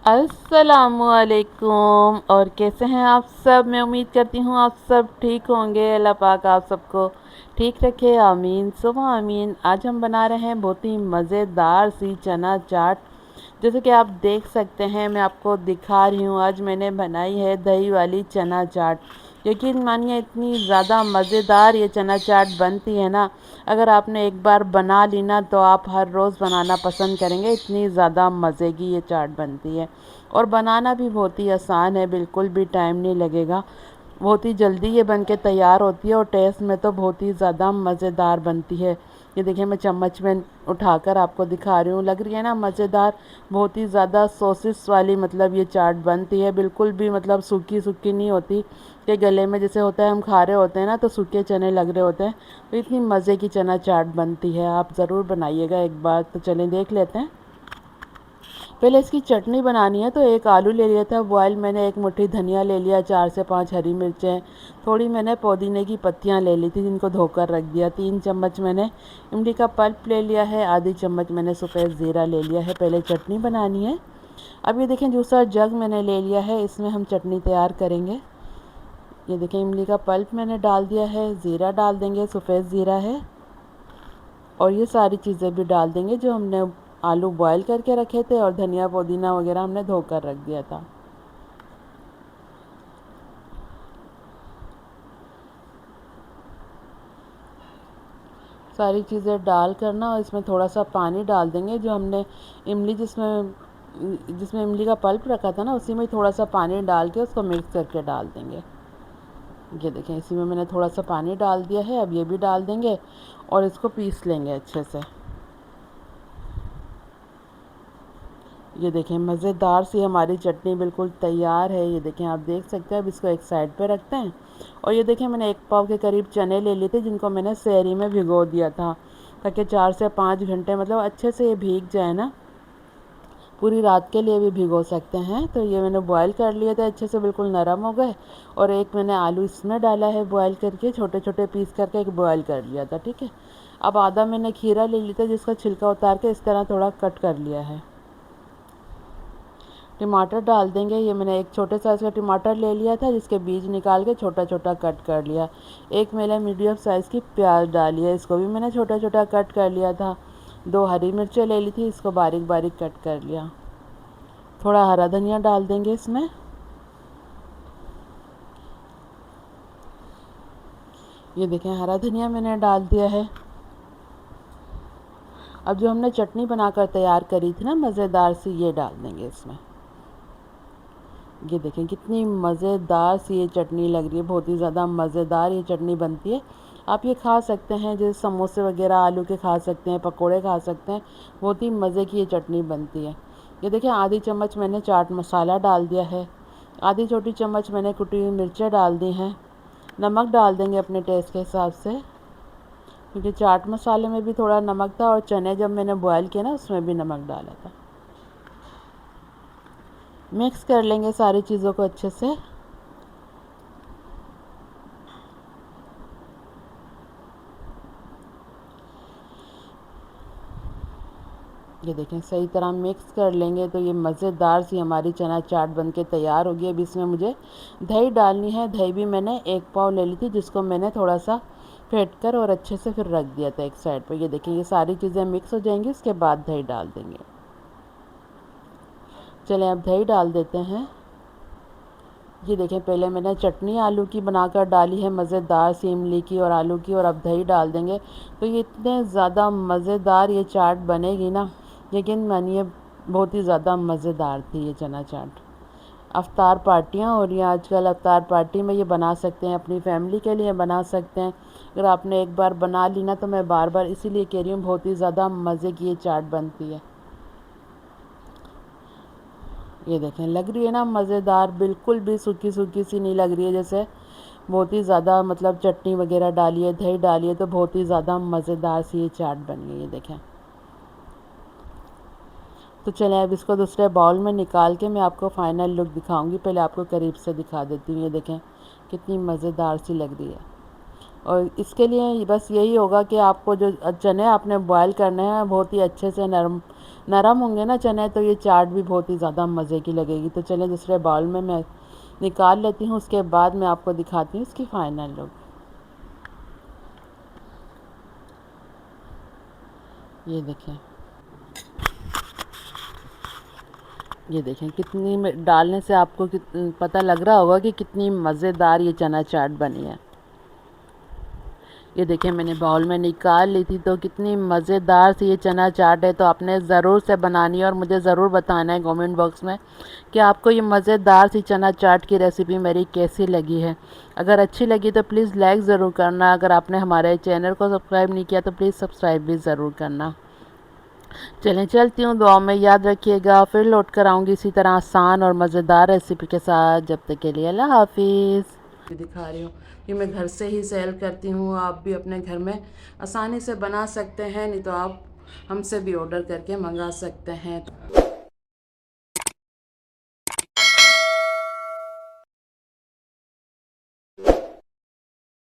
अस्सलामुअलैकुम। और कैसे हैं आप सब? मैं उम्मीद करती हूँ आप सब ठीक होंगे। अल्लाह पाक आप सबको ठीक रखे, आमीन सुबह आमीन। आज हम बना रहे हैं बहुत ही मज़ेदार सी चना चाट। जैसे कि आप देख सकते हैं, मैं आपको दिखा रही हूँ। आज मैंने बनाई है दही वाली चना चाट। यकीन मानिए इतनी ज़्यादा मज़ेदार ये चना चाट बनती है ना, अगर आपने एक बार बना ली ना तो आप हर रोज़ बनाना पसंद करेंगे। इतनी ज़्यादा मज़े की ये चाट बनती है और बनाना भी बहुत ही आसान है, बिल्कुल भी टाइम नहीं लगेगा। बहुत ही जल्दी ये बन के तैयार होती है और टेस्ट में तो बहुत ही ज़्यादा मज़ेदार बनती है। ये देखिए मैं चम्मच में उठाकर आपको दिखा रही हूँ, लग रही है ना मज़ेदार। बहुत ही ज़्यादा सॉसेस वाली मतलब ये चाट बनती है, बिल्कुल भी मतलब सूखी सूखी नहीं होती कि गले में जैसे होता है हम खा रहे होते हैं ना तो सूखे चने लग रहे होते हैं। तो इतनी मज़े की चना चाट बनती है, आप ज़रूर बनाइएगा एक बार। तो चलें देख लेते हैं। पहले इसकी चटनी बनानी है। तो एक आलू ले लिया था बॉयल मैंने, एक मुट्ठी धनिया ले लिया, 4 से 5 हरी मिर्चें, थोड़ी मैंने पुदीने की पत्तियां ले ली थी जिनको धोकर रख दिया। 3 चम्मच मैंने इमली का पल्प ले लिया है, आधी चम्मच मैंने सफ़ेद ज़ीरा ले लिया है। पहले चटनी बनानी है। अब ये देखें दूसरा जग मैंने ले लिया है, इसमें हम चटनी तैयार करेंगे। ये देखें इमली का पल्प मैंने डाल दिया है, ज़ीरा डाल देंगे, सफ़ेद ज़ीरा है, और ये सारी चीज़ें भी डाल देंगे जो हमने आलू बॉयल करके रखे थे, और धनिया पुदीना वगैरह हमने धोकर रख दिया था। सारी चीज़ें डाल कर ना, और इसमें थोड़ा सा पानी डाल देंगे। जो हमने इमली जिसमें जिसमें इमली का पल्प रखा था ना, उसी में थोड़ा सा पानी डाल के उसको मिक्स करके डाल देंगे। ये देखें इसी में मैंने थोड़ा सा पानी डाल दिया है, अब ये भी डाल देंगे और इसको पीस लेंगे अच्छे से। ये देखें मज़ेदार सी हमारी चटनी बिल्कुल तैयार है। ये देखें आप देख सकते हैं। अब इसको एक साइड पे रखते हैं। और ये देखें मैंने 1 पाव के करीब चने ले लिए थे जिनको मैंने सहरी में भिगो दिया था, ताकि 4 से 5 घंटे मतलब अच्छे से ये भीग जाए ना। पूरी रात के लिए भी भिगो सकते हैं। तो ये मैंने बॉयल कर लिए थे, अच्छे से बिल्कुल नरम हो गए। और एक मैंने आलू इसमें डाला है बॉयल करके, छोटे छोटे पीस करके एक बॉयल कर लिया था, ठीक है। अब आधा मैंने खीरा ले लिया था जिसका छिलका उतार के इस तरह थोड़ा कट कर लिया है। टमाटर डाल देंगे। ये मैंने एक छोटे साइज़ का टमाटर ले लिया था जिसके बीज निकाल के छोटा छोटा कट कर लिया। एक मैंने मीडियम साइज़ की प्याज डाली है, इसको भी मैंने छोटा छोटा कट कर लिया था। 2 हरी मिर्चें ले ली थी, इसको बारीक बारीक कट कर लिया। थोड़ा हरा धनिया डाल देंगे इसमें। ये देखें हरा धनिया मैंने डाल दिया है। अब जो हमने चटनी बनाकर तैयार करी थी ना मज़ेदार सी, ये डाल देंगे इसमें। ये देखें कितनी मज़ेदार सी ये चटनी लग रही है, बहुत ही ज़्यादा मज़ेदार ये चटनी बनती है। आप ये खा सकते हैं, जैसे समोसे वगैरह आलू के खा सकते हैं, पकोड़े खा सकते हैं। बहुत ही मज़े की ये चटनी बनती है। ये देखिए आधी चम्मच मैंने चाट मसाला डाल दिया है, आधी छोटी चम्मच मैंने कुटी हुई मिर्चें डाल दी हैं। नमक डाल देंगे अपने टेस्ट के हिसाब से, क्योंकि चाट मसाले में भी थोड़ा नमक था और चने जब मैंने बॉयल किया ना उसमें भी नमक डाला था। मिक्स कर लेंगे सारी चीज़ों को अच्छे से। ये देखें सही तरह मिक्स कर लेंगे तो ये मज़ेदार सी हमारी चना चाट बनके तैयार होगी। अब इसमें मुझे दही डालनी है। दही भी मैंने 1 पाव ले ली थी जिसको मैंने थोड़ा सा फेंट कर और अच्छे से फिर रख दिया था एक साइड पर। ये देखें ये सारी चीज़ें मिक्स हो जाएंगी, उसके बाद दही डाल देंगे। चलें अब दही डाल देते हैं। ये देखें पहले मैंने चटनी आलू की बनाकर डाली है, मज़ेदार सी इमली की और आलू की, और अब दही डाल देंगे। तो ये इतने ज़्यादा मज़ेदार ये चाट बनेगी ना, यकीन मानिए बहुत ही ज़्यादा मज़ेदार थी ये चना चाट। अफ्तार पार्टियाँ हो रही हैं आजकल, अफ्तार पार्टी में ये बना सकते हैं, अपनी फैमिली के लिए बना सकते हैं। अगर आपने एक बार बना ली ना तो मैं बार बार इसीलिए कह रही हूँ, बहुत ही ज़्यादा मज़े की ये चाट बनती है। ये देखें लग रही है ना मज़ेदार, बिल्कुल भी सूखी सूखी सी नहीं लग रही है, जैसे बहुत ही ज़्यादा मतलब चटनी वगैरह डाली है, दही डाली है, तो बहुत ही ज़्यादा मज़ेदार सी ये चाट बनी है। ये देखें। तो चलें अब इसको दूसरे बाउल में निकाल के मैं आपको फ़ाइनल लुक दिखाऊंगी। पहले आपको करीब से दिखा देती हूँ। ये देखें कितनी मज़ेदार सी लग रही है। और इसके लिए बस यही होगा कि आपको जो चने आपने बॉयल करने हैं बहुत ही अच्छे से नरम नरम होंगे ना चने, तो ये चाट भी बहुत ही ज़्यादा मज़े की लगेगी। तो चलिए दूसरे बाउल में मैं निकाल लेती हूँ, उसके बाद मैं आपको दिखाती हूँ इसकी फ़ाइनल लुक। ये देखें, ये देखें कितनी डालने से आपको पता लग रहा होगा कि कितनी मज़ेदार ये चना चाट बनी है। ये देखें मैंने बाउल में निकाल ली थी, तो कितनी मज़ेदार सी ये चना चाट है। तो आपने ज़रूर से बनानी है और मुझे ज़रूर बताना है कमेंट बॉक्स में कि आपको ये मज़ेदार सी चना चाट की रेसिपी मेरी कैसी लगी है। अगर अच्छी लगी तो प्लीज़ लाइक ज़रूर करना। अगर आपने हमारे चैनल को सब्सक्राइब नहीं किया तो प्लीज़ सब्सक्राइब भी ज़रूर करना। चलें चलती हूँ, दुआ में याद रखिएगा। फिर लौट कर आऊँगी इसी तरह आसान और मज़ेदार रेसिपी के साथ। जब तक के लिए अल्लाह हाफिज़। दिखा रही हूँ कि मैं घर से ही सेल करती हूँ, आप भी अपने घर में आसानी से बना सकते हैं, नहीं तो आप हमसे भी ऑर्डर करके मंगा सकते हैं।